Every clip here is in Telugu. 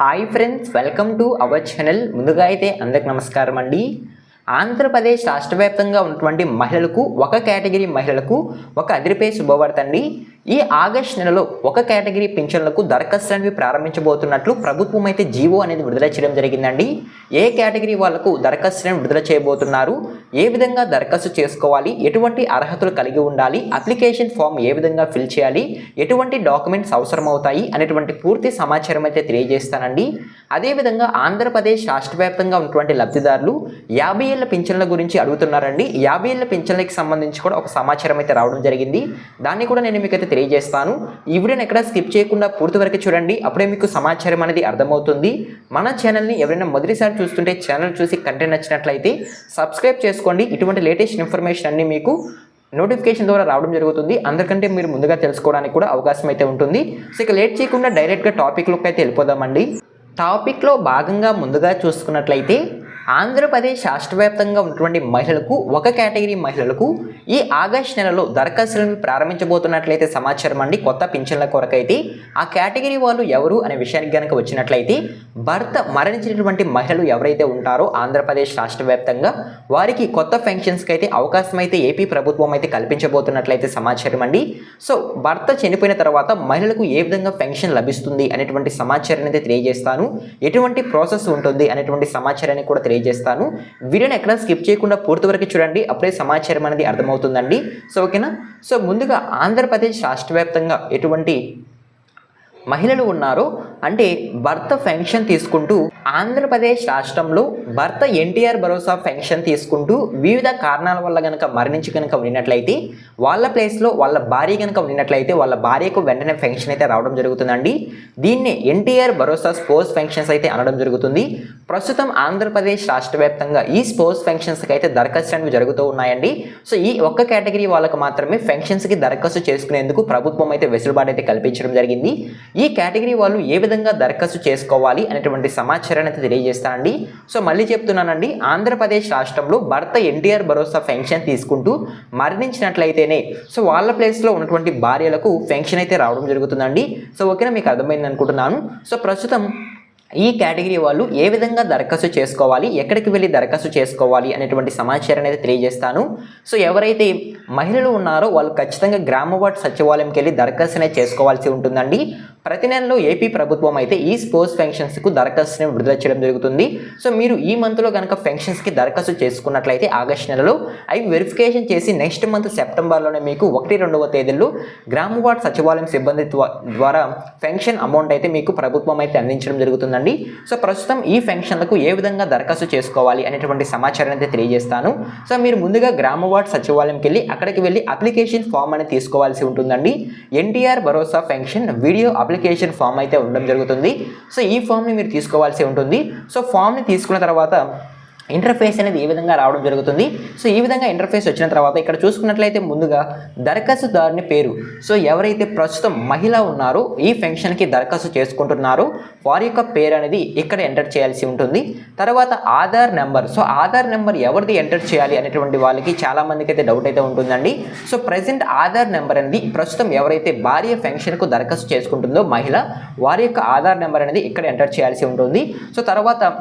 Hi friends, welcome to our channel. ముందుగా అయితే అందరికి నమస్కారం అండి. ఆంధ్రప్రదేశ్ రాష్ట్ర వ్యాప్తంగా ఉన్నటువంటి మహిళలకు, ఒక కేటగిరీ మహిళలకు ఒక అదిరిపే శుభవార్త అండి. ఈ ఆగస్టు నెలలో ఒక కేటగిరీ పింఛన్లకు దరఖాస్తు అనేవి ప్రారంభించబోతున్నట్లు ప్రభుత్వం అయితే జీవో అనేది విడుదల చేయడం జరిగిందండి. ఏ కేటగిరీ వాళ్లకు దరఖాస్తు విడుదల చేయబోతున్నారు, ఏ విధంగా దరఖాస్తు చేసుకోవాలి, ఎటువంటి అర్హతలు కలిగి ఉండాలి, అప్లికేషన్ ఫామ్ ఏ విధంగా ఫిల్ చేయాలి, ఎటువంటి డాక్యుమెంట్స్ అవసరం అవుతాయి అనేటువంటి పూర్తి సమాచారం అయితే తెలియజేస్తానండి. అదేవిధంగా ఆంధ్రప్రదేశ్ రాష్ట్ర వ్యాప్తంగా ఉన్నటువంటి లబ్ధిదారులు 50 ఏళ్ల పింఛన్ల గురించి అడుగుతున్నారండి. 50 ఏళ్ల పింఛన్లకి సంబంధించి కూడా ఒక సమాచారం అయితే రావడం జరిగింది. దాన్ని కూడా నేను మీకైతే తెలియజేస్తాను. ఈ వీడియోని ఎక్కడ స్కిప్ చేయకుండా పూర్తి వరకు చూడండి, అప్పుడే మీకు సమాచారం అనేది అర్థమవుతుంది. మన ఛానల్ని ఎవరైనా మొదటిసారి చూస్తుంటే ఛానల్ చూసి కంటెంట్ నచ్చినట్లయితే సబ్స్క్రైబ్ చేసుకోండి. ఇటువంటి లేటెస్ట్ ఇన్ఫర్మేషన్ అన్ని మీకు నోటిఫికేషన్ ద్వారా రావడం జరుగుతుంది. అందుకంటే మీరు ముందుగా తెలుసుకోవడానికి కూడా అవకాశం అయితే ఉంటుంది. సో ఇక లేట్ చేయకుండా డైరెక్ట్గా టాపిక్లోకి అయితే వెళ్ళిపోదామండి. టాపిక్లో భాగంగా ముందుగా చూసుకున్నట్లయితే ఆంధ్రప్రదేశ్ రాష్ట్ర వ్యాప్తంగా ఉన్నటువంటి మహిళలకు, ఒక కేటగిరీ మహిళలకు ఈ ఆగస్టు నెలలో దరఖాస్తులను ప్రారంభించబోతున్నట్లయితే సమాచారం అండి. కొత్త పింఛన్ల కొరకైతే ఆ కేటగిరీ వాళ్ళు ఎవరు అనే విషయానికి కనుక వచ్చినట్లయితే, భర్త మరణించినటువంటి మహిళలు ఎవరైతే ఉంటారో ఆంధ్రప్రదేశ్ రాష్ట్ర వ్యాప్తంగా వారికి కొత్త పెన్షన్స్కి అయితే అవకాశం అయితే ఏపీ ప్రభుత్వం అయితే కల్పించబోతున్నట్లయితే సమాచారం అండి. సో భర్త చనిపోయిన తర్వాత మహిళలకు ఏ విధంగా పెన్షన్ లభిస్తుంది అనేటువంటి సమాచారాన్ని అయితే తెలియజేస్తాను. ఎటువంటి ప్రాసెస్ ఉంటుంది అనేటువంటి సమాచారాన్ని కూడా తెలియజేస్తాను. వీడియోని ఎక్కడ స్కిప్ చేయకుండా పూర్తి వరకు చూడండి, అప్పుడే సమాచారం అనేది అర్థమవుతుందండి. సో ఓకేనా. సో ముందుగా ఆంధ్రప్రదేశ్ రాష్ట్ర వ్యాప్తంగా ఎటువంటి మహిళలు ఉన్నారో, అంటే భర్త పెన్షన్ తీసుకుంటూ ఆంధ్రప్రదేశ్ రాష్ట్రంలో భర్త ఎన్టీఆర్ భరోసా పెన్షన్ తీసుకుంటూ వివిధ కారణాల వల్ల కనుక మరణించి కనుక ఉన్నట్లయితే, వాళ్ళ ప్లేస్లో వాళ్ళ భార్య కనుక ఉన్నట్లయితే వాళ్ళ భార్యకు వెంటనే పెన్షన్ అయితే రావడం జరుగుతుందండి. దీన్నే ఎన్టీఆర్ భరోసా స్పోర్ట్స్ పెన్షన్స్ అయితే అనడం జరుగుతుంది. ప్రస్తుతం ఆంధ్రప్రదేశ్ రాష్ట్ర వ్యాప్తంగా ఈ స్పోర్ట్స్ పెన్షన్స్కి అయితే దరఖాస్తు అనేవి జరుగుతూ ఉన్నాయండి. సో ఈ ఒక్క కేటగిరీ వాళ్ళకు మాత్రమే పెన్షన్స్కి దరఖాస్తు చేసుకునేందుకు ప్రభుత్వం అయితే వెసులుబాటు అయితే కల్పించడం జరిగింది. ఈ కేటగిరీ వాళ్ళు ఏ విధంగా దరఖాస్తు చేసుకోవాలి అనేటువంటి సమాచారాన్ని అయితే తెలియజేస్తానండి. సో మళ్ళీ చెప్తున్నానండి, ఆంధ్రప్రదేశ్ రాష్ట్రంలో భర్త ఎన్టీఆర్ భరోసా పెన్షన్ తీసుకుంటూ మరణించినట్లయితేనే సో వాళ్ళ ప్లేస్లో ఉన్నటువంటి భార్యలకు పెన్షన్ అయితే రావడం జరుగుతుందండి. సో ఓకేనా, మీకు అర్థమైంది అనుకుంటున్నాను. సో ప్రస్తుతం ఈ కేటగిరీ వాళ్ళు ఏ విధంగా దరఖాస్తు చేసుకోవాలి, ఎక్కడికి వెళ్ళి దరఖాస్తు చేసుకోవాలి అనేటువంటి సమాచారాన్ని అయితే తెలియజేస్తాను. సో ఎవరైతే మహిళలు ఉన్నారో వాళ్ళు ఖచ్చితంగా గ్రామ వార్డు సచివాలయంకి వెళ్ళి దరఖాస్తు అనేది చేసుకోవాల్సి ఉంటుందండి. ప్రతి నెలలో ఏపీ ప్రభుత్వం అయితే ఈ స్పోర్ట్స్ పెన్షన్స్కు దరఖాస్తుని విడుదల చేయడం జరుగుతుంది. సో మీరు ఈ మంత్లో కనుక పెన్షన్స్కి దరఖాస్తు చేసుకున్నట్లయితే ఆగస్టు నెలలో అవి వెరిఫికేషన్ చేసి నెక్స్ట్ మంత్ సెప్టెంబర్లోనే మీకు 1-2వ తేదీల్లో గ్రామ వార్డు సచివాలయం సిబ్బంది ద్వారా పెన్షన్ అమౌంట్ అయితే మీకు ప్రభుత్వం అయితే అందించడం జరుగుతుందండి. సో ప్రస్తుతం ఈ పెన్షన్లకు ఏ విధంగా దరఖాస్తు చేసుకోవాలి అనేటువంటి సమాచారాన్ని అయితే తెలియజేస్తాను. సో మీరు ముందుగా గ్రామ వార్డు సచివాలయంకి వెళ్ళి అక్కడికి వెళ్ళి అప్లికేషన్ ఫామ్ అనేది తీసుకోవాల్సి ఉంటుందండి. ఎన్టీఆర్ భరోసా పెన్షన్ వీడియో అప్లికేషన్ ఫామ్ అయితే ఉండడం జరుగుతుంది. సో ఈ ఫామ్ని మీరు తీసుకోవాల్సి ఉంటుంది. సో ఫామ్ని తీసుకున్న తర్వాత ఇంటర్ఫేస్ అనేది ఏ విధంగా రావడం జరుగుతుంది. సో ఈ విధంగా ఇంటర్ఫేస్ వచ్చిన తర్వాత ఇక్కడ చూసుకున్నట్లయితే ముందుగా దరఖాస్తుదారుని పేరు, సో ఎవరైతే ప్రస్తుతం మహిళ ఉన్నారో ఈ పెన్షన్కి దరఖాస్తు చేసుకుంటున్నారో వారి యొక్క పేరు అనేది ఇక్కడ ఎంటర్ చేయాల్సి ఉంటుంది. తర్వాత Aadhaar number, so Aadhaar number ఎవరిది ఎంటర్ చేయాలి అనేటువంటి వాళ్ళకి చాలామందికి అయితే డౌట్ అయితే ఉంటుందండి. సో ప్రజెంట్ ఆధార్ నెంబర్ అనేది ప్రస్తుతం ఎవరైతే భార్య పెన్షన్కు దరఖాస్తు చేసుకుంటుందో మహిళ, వారి యొక్క ఆధార్ నెంబర్ అనేది ఇక్కడ ఎంటర్ చేయాల్సి ఉంటుంది. సో తర్వాత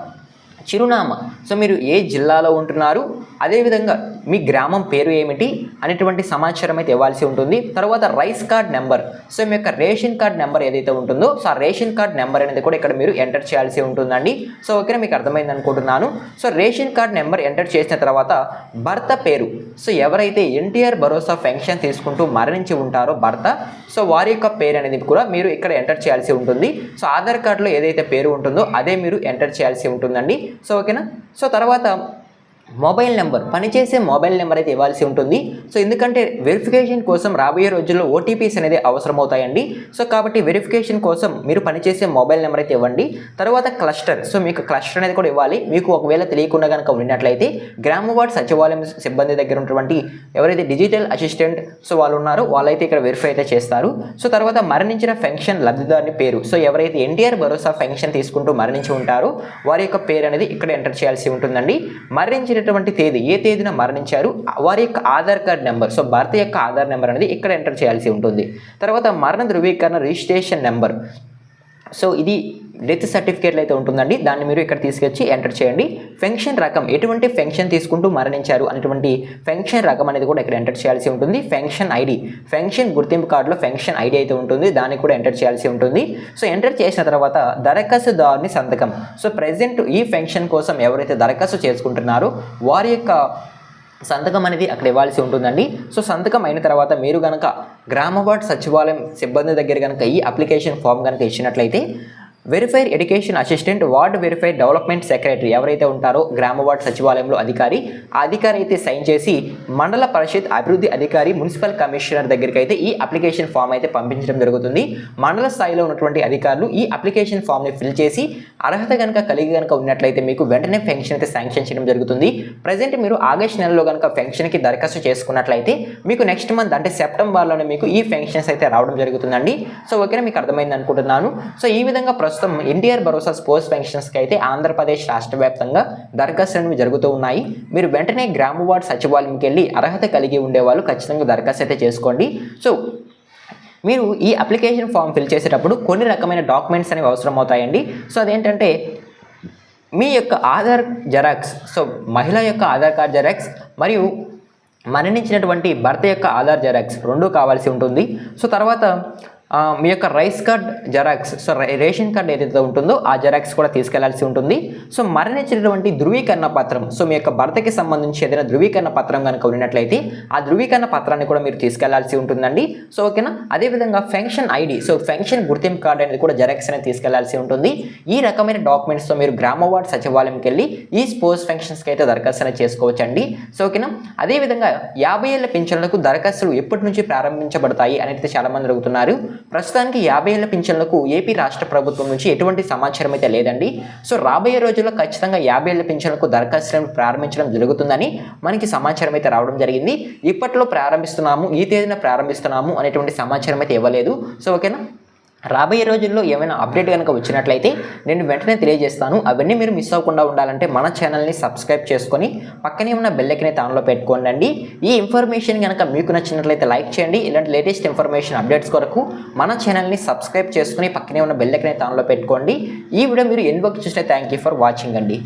చిరునామా, సో మీరు ఏ జిల్లాలో ఉంటున్నారు, అదేవిధంగా మీ గ్రామం పేరు ఏమిటి అనేటువంటి సమాచారం అయితే ఇవ్వాల్సి ఉంటుంది. తర్వాత రైస్ కార్డ్ నెంబర్, సో మీ యొక్క రేషన్ కార్డ్ నెంబర్ ఏదైతే ఉంటుందో సో ఆ రేషన్ కార్డ్ నెంబర్ అనేది కూడా ఇక్కడ మీరు ఎంటర్ చేయాల్సి ఉంటుందండి. సో ఓకేనా, మీకు అర్థమైంది అనుకుంటున్నాను. So ration card number enter చేసిన తర్వాత భర్త పేరు, సో ఎవరైతే ఎన్టీఆర్ భరోసా పెన్షన్ తీసుకుంటూ మరణించి ఉంటారో భర్త, సో వారి యొక్క పేరు అనేది కూడా మీరు ఇక్కడ ఎంటర్ చేయాల్సి ఉంటుంది. సో ఆధార్ కార్డులో ఏదైతే పేరు ఉంటుందో అదే మీరు ఎంటర్ చేయాల్సి ఉంటుందండి. సో ఓకేనా. సో తర్వాత మొబైల్ నెంబర్, పనిచేసే మొబైల్ నెంబర్ అయితే ఇవ్వాల్సి ఉంటుంది. సో ఎందుకంటే వెరిఫికేషన్ కోసం రాబోయే రోజుల్లో ఓటీపీస్ అనేది అవసరం అవుతాయండి. సో కాబట్టి వెరిఫికేషన్ కోసం మీరు పనిచేసే మొబైల్ నెంబర్ అయితే ఇవ్వండి. తర్వాత క్లస్టర్, సో మీకు క్లస్టర్ అనేది కూడా ఇవ్వాలి. మీకు ఒకవేళ తెలియకుండా కనుక ఉన్నట్లయితే గ్రామ వార్డు సచివాలయం సిబ్బంది దగ్గర ఉన్నటువంటి ఎవరైతే డిజిటల్ అసిస్టెంట్ సో వాళ్ళు ఉన్నారో వాళ్ళైతే ఇక్కడ వెరిఫై అయితే చేస్తారు. సో తర్వాత మరణించిన పెన్షన్ లబ్ధిదారుని పేరు, సో ఎవరైతే ఎన్టీఆర్ భరోసా పెన్షన్ తీసుకుంటూ మరణించి ఉంటారో వారి యొక్క పేరు అనేది ఇక్కడ ఎంటర్ చేయాల్సి ఉంటుందండి. మరణించిన తేదీ, ఏ తేదీన మరణించారు, వారి యొక్క ఆధార్ కార్డ్ నెంబర్, సో భర్త యొక్క ఆధార్ నెంబర్ అనేది ఇక్కడ ఎంటర్ చేయాల్సి ఉంటుంది. తర్వాత మరణ ధృవీకరణ రిజిస్ట్రేషన్ నెంబర్, సో ఇది డెత్ సర్టిఫికేట్లు అయితే ఉంటుందండి, దాన్ని మీరు ఇక్కడ తీసుకొచ్చి ఎంటర్ చేయండి. పెన్షన్ రకం, ఎటువంటి పెన్షన్ తీసుకుంటూ మరణించారు అనేటువంటి పెన్షన్ రకం అనేది కూడా ఇక్కడ ఎంటర్ చేయాల్సి ఉంటుంది. పెన్షన్ ఐడి, పెన్షన్ గుర్తింపు కార్డులో పెన్షన్ ఐడి అయితే ఉంటుంది, దాన్ని కూడా ఎంటర్ చేయాల్సి ఉంటుంది. సో ఎంటర్ చేసిన తర్వాత దరఖాస్తుదారుని సంతకం. సో ప్రెజెంట్ ఈ పెన్షన్ కోసం ఎవరైతే దరఖాస్తు చేసుకుంటున్నారో వారి యొక్క సంతకం అనేది అక్కడ ఇవ్వాల్సి ఉంటుందండి. సో సంతకం అయిన తర్వాత మీరు కనుక గ్రామ వార్డ్ సచివాలయం సిబ్బంది దగ్గర కనుక ఈ అప్లికేషన్ ఫామ్ కనుక ఇచ్చినట్లయితే verified education assistant, ward verified development secretary ఎవరైతే ఉంటారో గ్రామ వార్డ్ సచివాలయంలో అధికారి, ఆ అధికారి అయితే సైన్ చేసి మండల పరిషత్ అభివృద్ధి అధికారి, మున్సిపల్ కమిషనర్ దగ్గరికి అయితే ఈ అప్లికేషన్ ఫామ్ అయితే పంపించడం జరుగుతుంది. మండల స్థాయిలో ఉన్నటువంటి అధికారులు ఈ అప్లికేషన్ ఫామ్ని ఫిల్ చేసి అర్హత కనుక కలిగి కనుక ఉన్నట్లయితే మీకు వెంటనే పెన్షన్ అయితే శాంక్షన్ చేయడం జరుగుతుంది. ప్రజెంట్ మీరు ఆగస్టు నెలలో కనుక పెన్షన్కి దరఖాస్తు చేసుకున్నట్లయితే మీకు నెక్స్ట్ మంత్ అంటే సెప్టెంబర్లోనే మీకు ఈ పెన్షన్స్ అయితే రావడం జరుగుతుందండి. సో ఓకేనా, మీకు అర్థమైంది అనుకుంటున్నాను. సో ఈ విధంగా ప్రస్తుతం ఎన్టీఆర్ భరోసా స్పోర్ట్స్ పెన్షన్స్కి అయితే ఆంధ్రప్రదేశ్ రాష్ట్ర వ్యాప్తంగా దరఖాస్తులు జరుగుతూ ఉన్నాయి. మీరు వెంటనే గ్రామ వార్డ్ సచివాలయంకి వెళ్ళి అర్హత కలిగి ఉండేవాళ్ళు ఖచ్చితంగా దరఖాస్తు అయితే చేసుకోండి. సో మీరు ఈ అప్లికేషన్ ఫామ్ ఫిల్ చేసేటప్పుడు కొన్ని రకమైన డాక్యుమెంట్స్ అనేవి అవసరం అవుతాయండి. సో అదేంటంటే మీ యొక్క ఆధార్ జెరాక్స్, సో మహిళ యొక్క ఆధార్ కార్డ్ జెరాక్స్ మరియు మరణించినటువంటి భర్త యొక్క ఆధార్ జెరాక్స్ రెండూ కావాల్సి ఉంటుంది. సో తర్వాత మీ యొక్క rice card xerox, so ration card ఏదైతే ఉంటుందో ఆ జెరాక్స్ కూడా తీసుకెళ్లాల్సి ఉంటుంది. సో మరణించినటువంటి ధృవీకరణ పత్రం, సో మీ యొక్క భర్తకి సంబంధించి ఏదైనా ధృవీకరణ పత్రం కనుక ఉన్నట్లయితే ఆ ధృవీకరణ పత్రాన్ని కూడా మీరు తీసుకెళ్లాల్సి ఉంటుందండి. సో ఓకేనా, అదేవిధంగా పెన్షన్ ఐడి, సో పెన్షన్ గుర్తింపు కార్డు అనేది కూడా జెరాక్స్ అనేది తీసుకెళ్లాల్సి ఉంటుంది. ఈ రకమైన డాక్యుమెంట్స్తో మీరు గ్రామ వార్డ్ సచివాలయంకి వెళ్ళి ఈ స్పోర్ట్స్ పెన్షన్స్కి అయితే దరఖాస్తు అనేది చేసుకోవచ్చండి. సో ఓకేనా, అదేవిధంగా 50 ఏళ్ల పింఛన్లకు దరఖాస్తులు ఎప్పటి నుంచి ప్రారంభించబడతాయి అనేది చాలా మంది అడుగుతున్నారు. ప్రస్తుతానికి 50 ఏళ్ల పింఛన్లకు ఏపీ రాష్ట్ర ప్రభుత్వం నుంచి ఎటువంటి సమాచారం అయితే లేదండి. సో రాబోయే రోజుల్లో ఖచ్చితంగా 50 ఏళ్ల పింఛన్లకు దరఖాస్తులను ప్రారంభించడం జరుగుతుందని మనకి సమాచారం అయితే రావడం జరిగింది. ఇప్పట్లో ప్రారంభిస్తున్నాము, ఈ తేదీన ప్రారంభిస్తున్నాము అనేటువంటి సమాచారం అయితే ఇవ్వలేదు. సో ఓకేనా, రాబోయే రోజుల్లో ఏమైనా అప్డేట్ కనుక వచ్చినట్లయితే నేను వెంటనే తెలియజేస్తాను. అవన్నీ మీరు మిస్ అవ్వకుండా ఉండాలంటే మన ఛానల్ని సబ్స్క్రైబ్ చేసుకొని పక్కనే ఉన్న బెల్ ఐకాన్ ఆన్లో పెట్టుకోండి. ఈ ఇన్ఫర్మేషన్ కనుక మీకు నచ్చినట్లయితే లైక్ చేయండి. ఇలాంటి లేటెస్ట్ ఇన్ఫర్మేషన్ అప్డేట్స్ కొరకు మన ఛానల్ని సబ్స్క్రైబ్ చేసుకుని పక్కనే ఉన్న బెల్ ఐకాన్ ఆన్లో పెట్టుకోండి. ఈ వీడియో మీరు ఎన్ని వరకు చూసినా థ్యాంక్ యూ ఫర్ వాచింగ్ అండి.